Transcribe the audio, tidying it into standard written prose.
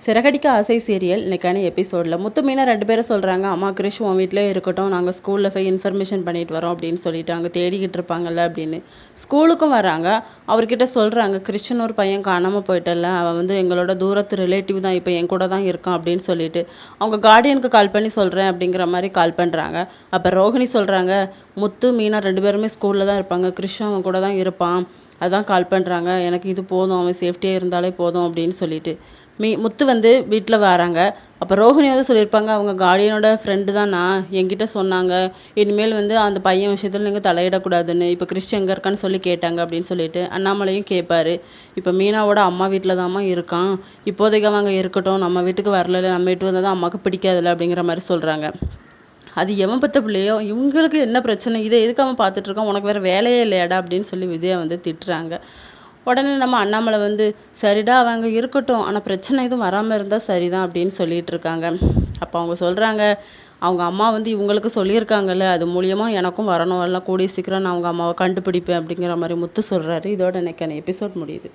சிறகடிக்க ஆசை சீரியல் இன்னைக்கான எபிசோடில் முத்து மீனா 2 பேரும் சொல்கிறாங்க, அம்மா கிறிஷ் உன் வீட்டிலே இருக்கட்டும், நாங்கள் ஸ்கூலில் போய் இன்ஃபர்மேஷன் பண்ணிட்டு வரோம் அப்படின்னு சொல்லிட்டு அங்கே தேடிக்கிட்டு இருப்பாங்கல்ல அப்படின்னு. ஸ்கூலுக்கும் வராங்க. அவர்கிட்ட சொல்கிறாங்க, கிறிஷ்னு ஒரு பையன் காணாமல் போயிட்டல, அவன் வந்து எங்களோட தூரத்து ரிலேட்டிவ் தான், இப்போ என் கூட தான் இருக்கான் அப்படின்னு சொல்லிட்டு அவங்க கார்டியனுக்கு கால் பண்ணி சொல்கிறேன் அப்படிங்கிற மாதிரி கால் பண்ணுறாங்க. அப்போ ரோஹிணி சொல்கிறாங்க, முத்து மீனா 2 பேருமே ஸ்கூலில் தான் இருப்பாங்க, கிறிஷும் அவன் கூட தான் இருப்பான், அதான் கால் பண்ணுறாங்க, எனக்கு இது போதும், அவன் சேஃப்டியாக இருந்தாலே போதும் அப்படின்னு சொல்லிட்டு முத்து வந்து வீட்டில் வராங்க. அப்போ ரோஹிணி வந்து சொல்லியிருப்பாங்க, அவங்க கார்டியனோட ஃப்ரெண்டு தான், நான் என்கிட்ட சொன்னாங்க, இனிமேல் வந்து அந்த பையன் விஷயத்தில் நீங்கள் தலையிடக்கூடாதுன்னு, இப்போ கிறிஷ் எங்கே இருக்கான்னு சொல்லி கேட்டாங்க அப்படின்னு சொல்லிட்டு அண்ணாமலையும் கேட்பாரு. இப்போ மீனாவோட அம்மா வீட்டில் தாம்மா இருக்கான், இப்போதைக்கு அவங்க இருக்கட்டும், நம்ம வீட்டுக்கு வரல, நம்ம வீட்டுக்கு வந்தால் தான் அம்மாவுக்கு பிடிக்காதுல்ல அப்படிங்கிற மாதிரி சொல்கிறாங்க. அது எவன் பற்ற பிள்ளையோ, இவங்களுக்கு என்ன பிரச்சனை, இதை எதுக்கு அவன் பார்த்துட்ருக்கான், உனக்கு வேறு வேலையே இல்லையாடா அப்படின்னு சொல்லி விஜயா வந்து திட்டுறாங்க. உடனே நம்ம அண்ணாமலை வந்து, சரிடா அவங்க இருக்கட்டும், ஆனால் பிரச்சனை எதுவும் வராமல் இருந்தால் சரிதான் அப்படின்னு சொல்லிட்டு இருக்காங்க. அப்போ அவங்க சொல்கிறாங்க, அவங்க அம்மா வந்து இவங்களுக்கு சொல்லியிருக்காங்கல்ல, அது மூலியமாக எனக்கும் வரணும், எல்லாம் கூடிய சீக்கிரம் நான் அவங்க அம்மாவை கண்டுபிடிப்பேன் அப்படிங்கிற மாதிரி முத்து சொல்கிறாரு. இதோட இன்னைக்கான எபிசோட் முடியுது.